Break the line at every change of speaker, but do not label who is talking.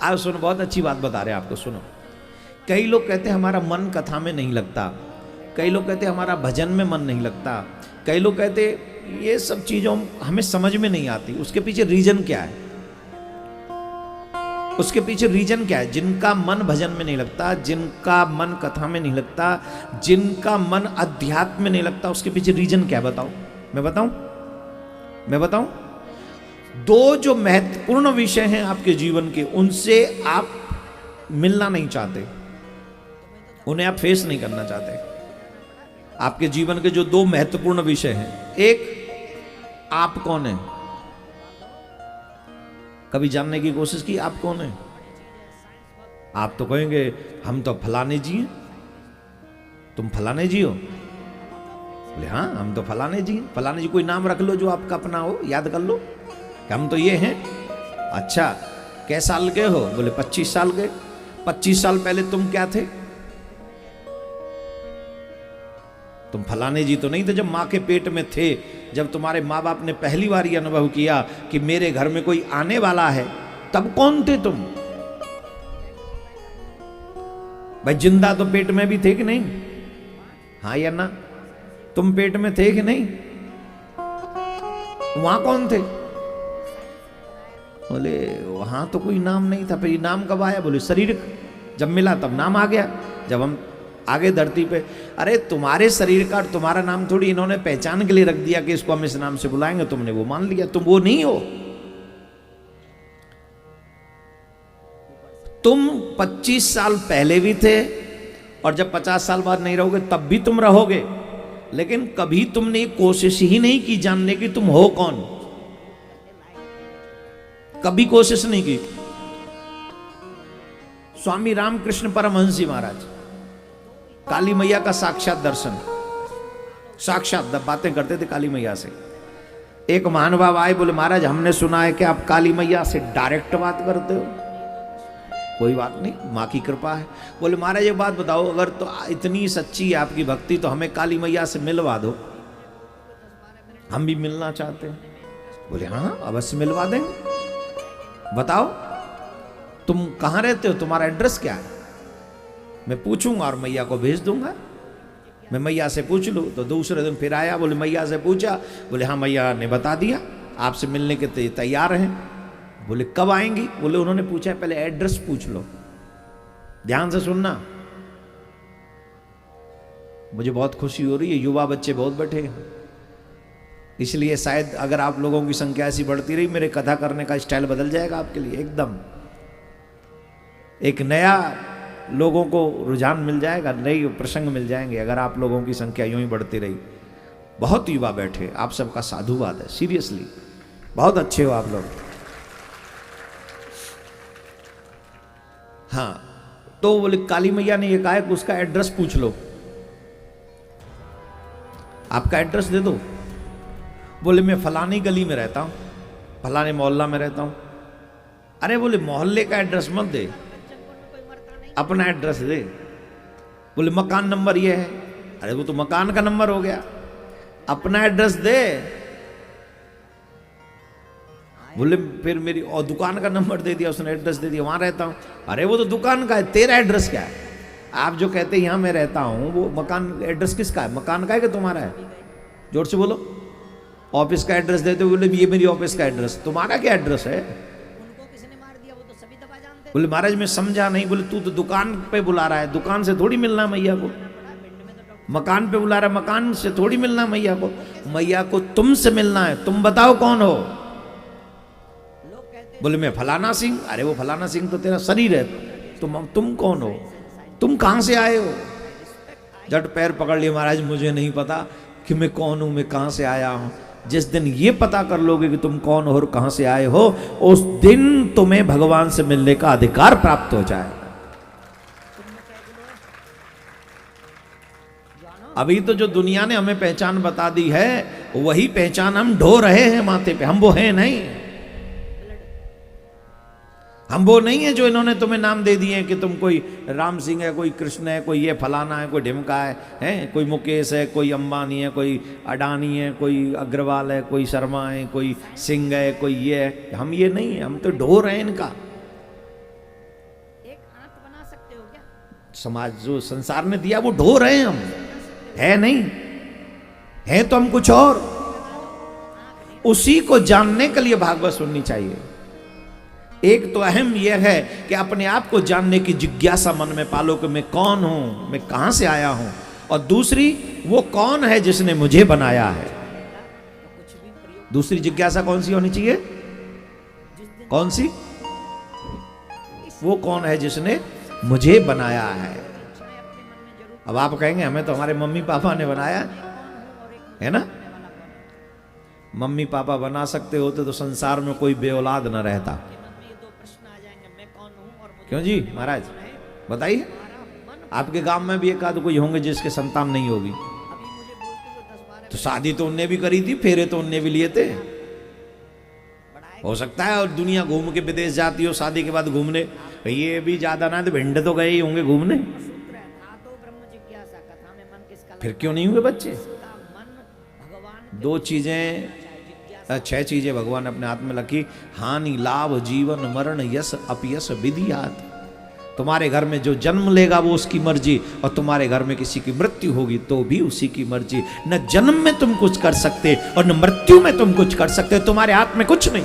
आज सुनो, बहुत अच्छी बात बता रहे हैं आपको, सुनो। कई लोग कहते हैं हमारा मन कथा में नहीं लगता, कई लोग कहते हैं हमारा भजन में मन नहीं लगता, कई लोग कहते ये सब चीज़ों हमें समझ में नहीं आती। उसके पीछे रीजन क्या है? उसके पीछे रीजन क्या है? जिनका मन भजन में नहीं लगता, जिनका मन कथा में नहीं लगता, जिनका मन अध्यात्म में नहीं लगता, उसके पीछे रीजन क्या है? बताओ। मैं बताऊं? दो जो महत्वपूर्ण विषय हैं आपके जीवन के, उनसे आप मिलना नहीं चाहते, उन्हें आप फेस नहीं करना चाहते। आपके जीवन के जो दो महत्वपूर्ण विषय हैं, एक, आप कौन है? कभी जानने की कोशिश की आप कौन है? आप तो कहेंगे हम तो फलाने जी हैं। तुम फलाने जी हो? बोले हाँ हम तो फलाने जी हैं। फलाने जी कोई नाम रख लो जो आपका अपना हो, याद कर लो कि हम तो ये हैं। अच्छा, कै साल के हो? बोले 25 साल के। 25 साल पहले तुम क्या थे? तुम फलाने जी तो नहीं थे जब माँ के पेट में थे, जब तुम्हारे माँ बाप ने पहली बार ये अनुभव किया कि मेरे घर में कोई आने वाला है, तब कौन थे तुम? भाई जिंदा तो पेट में भी थे कि नहीं? हाँ या ना? तुम पेट में थे कि नहीं? वहां कौन थे? बोले वहां तो कोई नाम नहीं था। फिर नाम कब आया? बोले शरीर जब मिला तब नाम आ गया, जब हम आगे धरती पे। अरे तुम्हारे शरीर का तुम्हारा नाम थोड़ी इन्होंने पहचान के लिए रख दिया कि इसको हम इस नाम से बुलाएंगे, तुमने वो मान लिया। तुम वो नहीं हो। तुम 25 साल पहले भी थे और जब 50 साल बाद नहीं रहोगे तब भी तुम रहोगे, लेकिन कभी तुमने कोशिश ही नहीं की जानने की तुम हो कौन। कभी कोशिश नहीं की। स्वामी रामकृष्ण परमहंसी महाराज, काली मैया का साक्षात दर्शन, साक्षात बातें करते थे काली मैया से। एक महानुभाव आए, बोले महाराज हमने सुना है कि आप काली मैया से डायरेक्ट बात करते हो। कोई बात नहीं, माँ की कृपा है। बोले महाराज एक बात बताओ, अगर तो इतनी सच्ची है आपकी भक्ति तो हमें काली मैया से मिलवा दो, हम भी मिलना चाहते हैं। बोले हाँ अवश्य मिलवा देंगे। बताओ तुम कहाँ रहते हो, तुम्हारा एड्रेस क्या है? मैं पूछूंगा और मैया को भेज दूंगा। मैं मैया से पूछ लूँ। तो दूसरे दिन फिर आया, बोले मैया से पूछा, बोले हाँ मैया ने बता दिया आपसे मिलने के तैयार हैं। बोले कब आएंगी? बोले उन्होंने पूछा पहले एड्रेस पूछ लो। ध्यान से सुनना, मुझे बहुत खुशी हो रही है, युवा बच्चे बहुत बैठे हैं, इसलिए शायद अगर आप लोगों की संख्या ऐसी बढ़ती रही, मेरे कथा करने का स्टाइल बदल जाएगा आपके लिए एकदम। एक नया लोगों को रुझान मिल जाएगा, नए प्रसंग मिल जाएंगे अगर आप लोगों की संख्या यूं ही बढ़ती रही। बहुत युवा बैठे, आप सबका साधुवाद है, सीरियसली बहुत अच्छे हो आप लोग। हाँ, तो बोले काली मैया ने ये कहा कि उसका एड्रेस पूछ लो, आपका एड्रेस दे दो। बोले मैं फलानी गली में रहता हूं, फलाने मोहल्ला में रहता हूं। अरे बोले मोहल्ले का एड्रेस मत दे, अपना एड्रेस दे। बोले मकान नंबर ये है। अरे वो तो मकान का नंबर हो गया, अपना एड्रेस दे। बोले फिर मेरी और दुकान का नंबर दे दिया उसने, एड्रेस दे दिया, वहां रहता हूं। अरे वो तो दुकान का है, तेरा एड्रेस क्या है? आप जो कहते हैं यहां मैं रहता हूं, वो मकान एड्रेस किसका है? मकान का है कि तुम्हारा है? जोर से बोलो। ऑफिस का एड्रेस देते हो, बोले ये मेरी ऑफिस का एड्रेस। तुम्हारा क्या एड्रेस है? बोले महाराज मैं समझा नहीं। बोले तू तो दुकान पे बुला रहा है, दुकान से थोड़ी मिलना मैया को। मकान पे बुला रहा है, मकान से थोड़ी मिलना मैया को। मैया को तुमसे मिलना है, तुम बताओ कौन हो? बोले मैं फलाना सिंह। अरे वो फलाना सिंह तो तेरा शरीर है, तुम कौन हो? तुम कहां से आए हो? झट पैर पकड़ लिए, महाराज मुझे नहीं पता कि मैं कौन हूं, मैं कहां से आया हूं। जिस दिन ये पता कर लोगे कि तुम कौन हो और कहां से आए हो, उस दिन तुम्हें भगवान से मिलने का अधिकार प्राप्त हो जाएगा। अभी तो जो दुनिया ने हमें पहचान बता दी है, वही पहचान हम ढो रहे हैं माथे पे, हम वो हैं नहीं। हम वो नहीं है जो इन्होंने तुम्हें नाम दे दिए कि तुम कोई राम सिंह है, कोई कृष्ण है, कोई ये फलाना है, कोई ढिमका है, कोई मुकेश है, कोई अंबानी है, कोई अडानी है, कोई अग्रवाल है, कोई शर्मा है, कोई सिंह है, कोई ये है। हम ये नहीं है, हम तो ढो रहे हैं इनका। समाज जो संसार ने दिया वो ढो रहे हैं हम, है नहीं, है तो हम कुछ और। उसी को जानने के लिए भागवत सुननी चाहिए। एक तो अहम यह है कि अपने आप को जानने की जिज्ञासा मन में पालो कि मैं कौन हूं, मैं कहां से आया हूं, और दूसरी वो कौन है जिसने मुझे बनाया है। दूसरी जिज्ञासा कौन सी होनी चाहिए? कौन सी? वो कौन है जिसने मुझे बनाया है। अब आप कहेंगे हमें तो हमारे मम्मी पापा ने बनाया है ना। मम्मी पापा बना सकते होते तो संसार में कोई बेऔलाद न रहता। क्यों जी महाराज बताइए, आपके गांव में भी एक आध कोई होंगे जिसके संतान नहीं होगी, तो शादी तो उनने भी करी थी, फेरे तो उनने भी लिए थे। हो सकता है और दुनिया घूम के विदेश जाती हो शादी के बाद घूमने, ये भी ज्यादा ना तो भिंड तो गए ही होंगे घूमने, फिर क्यों नहीं हुए बच्चे। दो चीजें, 6 चीजें भगवान अपने हाथ में रखी, हानि लाभ जीवन मरण यश अपयश विधियात। तुम्हारे घर में जो जन्म लेगा वो उसकी मर्जी, और तुम्हारे घर में किसी की मृत्यु होगी तो भी उसी की मर्जी। न जन्म में तुम कुछ कर सकते और न मृत्यु में तुम कुछ कर सकते, तुम्हारे हाथ में कुछ नहीं।